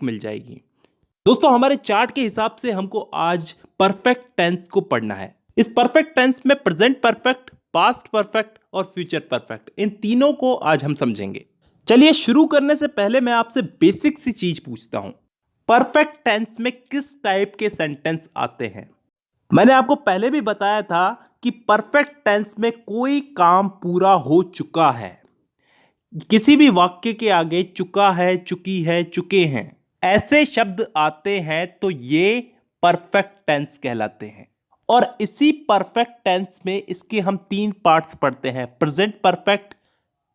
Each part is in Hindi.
मिल जाएगी। दोस्तों हमारे चार्ट के हिसाब से हमको आज परफेक्ट टेंस को पढ़ना है। इस परफेक्ट टेंस में प्रेजेंट परफेक्ट, पास्ट परफेक्ट और फ्यूचर परफेक्ट, इन तीनों को आज हम समझेंगे। चलिए शुरू करने से पहले मैं आपसे बेसिक सी चीज पूछता हूं, परफेक्ट टेंस में किस टाइप के सेंटेंस आते हैं? मैंने आपको पहले भी बताया था कि परफेक्ट टेंस में कोई काम पूरा हो चुका है। किसी भी वाक्य के आगे चुका है, चुकी है, चुके हैं ऐसे शब्द आते हैं तो ये परफेक्ट टेंस कहलाते हैं। और इसी परफेक्ट टेंस में इसके हम तीन पार्ट्स पढ़ते हैं, प्रेजेंट परफेक्ट,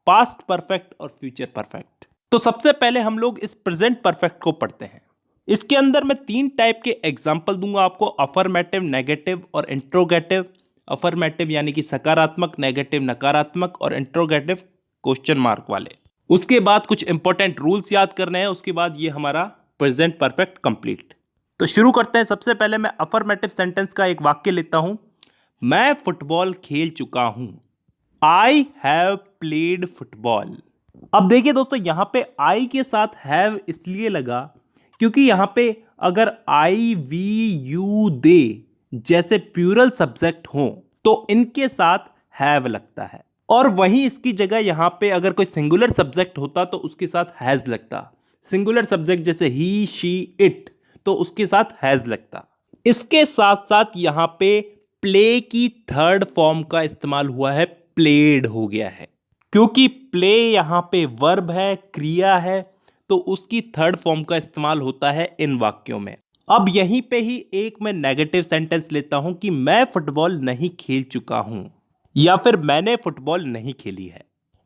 पास्ट परफेक्ट और फ्यूचर परफेक्ट। तो सबसे पहले हम लोग इस प्रेजेंट परफेक्ट को पढ़ते हैं। इसके अंदर मैं तीन टाइप के एग्जाम्पल दूंगा आपको, अफर्मेटिव, नेगेटिव और इंट्रोगेटिव। अफर्मेटिव यानी कि सकारात्मक, नेगेटिव नकारात्मक और इंट्रोगेटिव क्वेश्चन मार्क वाले। उसके बाद कुछ इंपॉर्टेंट रूल्स याद करने हैं, उसके बाद ये हमारा प्रेजेंट परफेक्ट कंप्लीट। तो शुरू करते हैं। सबसे पहले मैं अफर्मेटिव सेंटेंस का एक वाक्य लेता हूं, मैं फुटबॉल खेल चुका हूं। I have played football. अब देखिए दोस्तों, यहां पे आई के साथ हैव इसलिए लगा क्योंकि यहां पे अगर आई, वी, यू, दे जैसे प्लूरल सब्जेक्ट हो तो इनके साथ हैव लगता है, और वहीं इसकी जगह यहां पे अगर कोई सिंगुलर सब्जेक्ट होता तो उसके साथ हैज लगता। सिंगुलर सब्जेक्ट जैसे ही, शी, इट, तो उसके साथ हैज लगता। इसके साथ साथ यहां पे प्ले की थर्ड फॉर्म का इस्तेमाल हुआ है, प्लेड हो गया है। क्योंकि प्ले यहां पे वर्ब है, क्रिया है, तो उसकी थर्ड फॉर्म का इस्तेमाल होता है इन वाक्यों में। अब यहीं पे ही एक मैं नेगेटिव सेंटेंस लेता हूं कि मैं फुटबॉल नहीं खेल चुका हूं, या फिर मैंने फुटबॉल नहीं खेली है।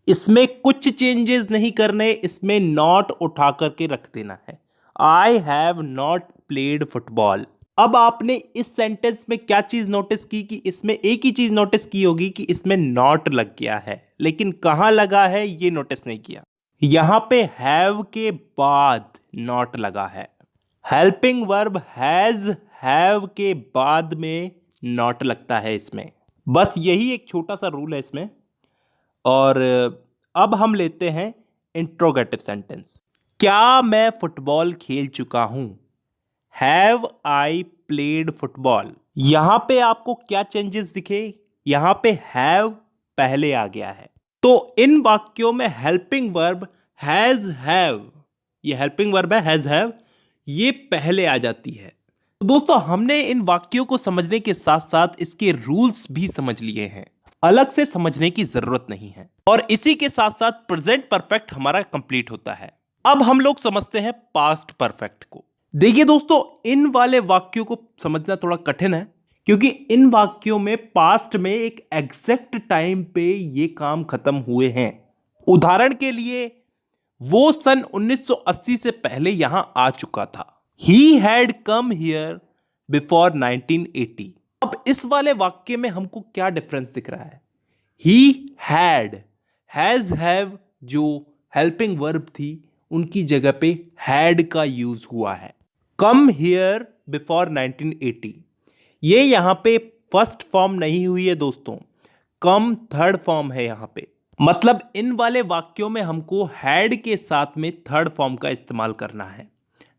इसमें कुछ चेंजेस नहीं करने, इसमें नॉट उठा करके रख देना है, I have not played football. अब आपने इस सेंटेंस में क्या चीज नोटिस की कि इसमें एक ही चीज नोटिस की होगी कि इसमें नॉट लग गया है, लेकिन कहां लगा है ये नोटिस नहीं किया। यहां पे हैव के बाद नॉट लगा है। हेल्पिंग वर्ब हैज, हैव के बाद में नॉट लगता है इसमें। बस यही एक छोटा सा रूल है इसमें। और अब हम लेते हैं इंट्रोगेटिव सेंटेंस। क्या मैं फुटबॉल खेल चुका हूं? Have I played football. यहां पे आपको क्या चेंजेस दिखे? यहां पे हैव पहले आ गया है, तो इन वाक्यों में हेल्पिंग वर्ब हैज हैव, ये हेल्पिंग वर्ब है हैज हैव, ये पहले आ जाती है। तो दोस्तों हमने इन वाक्यों को समझने के साथ साथ इसके रूल्स भी समझ लिए हैं, अलग से समझने की जरूरत नहीं है। और इसी के साथ साथ प्रेजेंट परफेक्ट हमारा कंप्लीट होता है। अब हम लोग समझते हैं पास्ट परफेक्ट को। देखिए दोस्तों, इन वाले वाक्यों को समझना थोड़ा कठिन है, क्योंकि इन वाक्यों में पास्ट में एक एग्जैक्ट टाइम पे ये काम खत्म हुए हैं। उदाहरण के लिए वो सन 1980 से पहले यहां आ चुका था। He had come here before 1980। अब इस वाले वाक्य में हमको क्या डिफरेंस दिख रहा है? He had, has, have जो हेल्पिंग वर्ब थी उनकी जगह पे had का यूज हुआ है। Come here before 1980, ये यहां पे फर्स्ट फॉर्म नहीं हुई है दोस्तों, कम थर्ड फॉर्म है यहां पे। मतलब इन वाले वाक्यों में हमको हैड के साथ में थर्ड फॉर्म का इस्तेमाल करना है,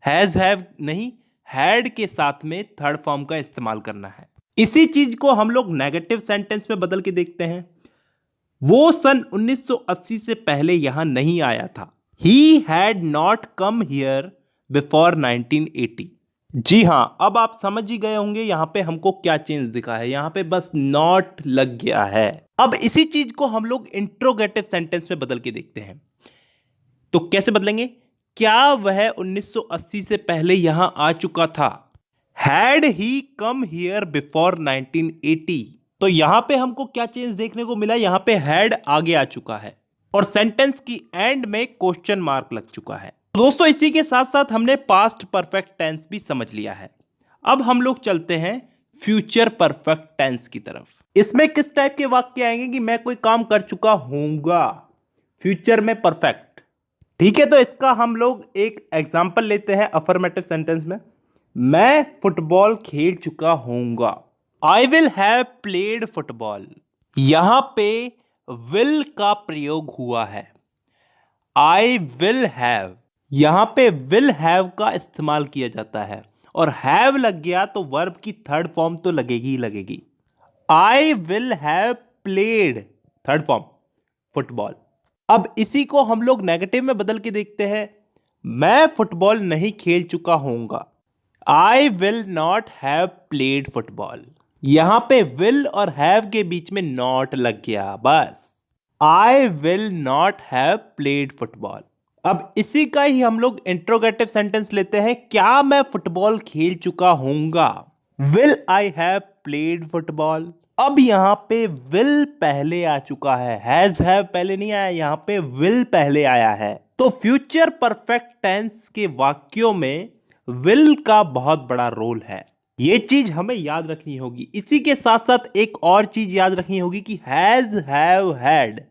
हैज हैव नहीं, हैड के साथ में थर्ड फॉर्म का इस्तेमाल करना है। इसी चीज को हम लोग नेगेटिव सेंटेंस में बदल के देखते हैं। वो सन 1980 से पहले यहां नहीं आया था। He had not come here before 1980। जी हां, अब आप समझ ही गए होंगे यहां पे हमको क्या चेंज दिखा है, यहां पे बस नॉट लग गया है। अब इसी चीज को हम लोग इंट्रोगेटिव सेंटेंस में बदल के देखते हैं। तो कैसे बदलेंगे? क्या वह 1980 से पहले यहां आ चुका था? Had he come here before 1980। तो यहां पे हमको क्या चेंज देखने को मिला? यहां पे हैड आगे आ चुका है और सेंटेंस की एंड में क्वेश्चन मार्क लग चुका है। दोस्तों इसी के साथ साथ हमने पास्ट परफेक्ट टेंस भी समझ लिया है। अब हम लोग चलते हैं फ्यूचर परफेक्ट टेंस की तरफ। इसमें किस टाइप के वाक्य आएंगे कि मैं कोई काम कर चुका हूंगा, फ्यूचर में परफेक्ट। ठीक है, तो इसका हम लोग एक एग्जांपल लेते हैं अफर्मेटिव सेंटेंस में। मैं फुटबॉल खेल चुका हूंगा, I will have played football. यहां पे विल का प्रयोग हुआ है, आई विल हैव। यहां पे विल हैव का इस्तेमाल किया जाता है और हैव लग गया तो वर्ब की थर्ड फॉर्म तो लगेगी ही लगेगी। आई will have played, third form football. अब इसी को हम लोग नेगेटिव में बदल के देखते हैं। मैं फुटबॉल नहीं खेल चुका होऊंगा। I will not have played football. यहां पे विल और हैव के बीच में नॉट लग गया, बस I will not have played football. अब इसी का ही हम लोग इंट्रोगेटिव सेंटेंस लेते हैं। क्या मैं फुटबॉल खेल चुका होऊंगा? Will I have played football. अब यहां पे विल पहले आ चुका है, हैज हैव पहले नहीं आया, यहां पे विल पहले आया है। तो फ्यूचर परफेक्ट टेंस के वाक्यों में विल का बहुत बड़ा रोल है। ये चीज हमें याद रखनी होगी। इसी के साथ साथ एक और चीज याद रखनी होगी कि हैज, हैव, हैड,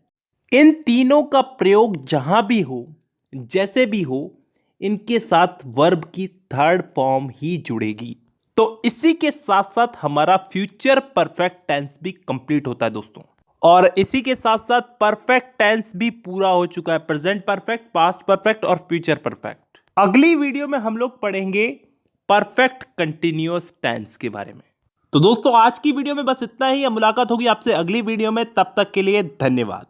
इन तीनों का प्रयोग जहां भी हो, जैसे भी हो, इनके साथ वर्ब की थर्ड फॉर्म ही जुड़ेगी। तो इसी के साथ साथ हमारा फ्यूचर परफेक्ट टेंस भी कंप्लीट होता है दोस्तों। और इसी के साथ साथ परफेक्ट टेंस भी पूरा हो चुका है। प्रेजेंट परफेक्ट, पास्ट परफेक्ट और फ्यूचर परफेक्ट। अगली वीडियो में हम लोग पढ़ेंगे परफेक्ट कंटिन्यूअस टेंस के बारे में। तो दोस्तों आज की वीडियो में बस इतना ही। मुलाकात होगी आपसे अगली वीडियो में, तब तक के लिए धन्यवाद।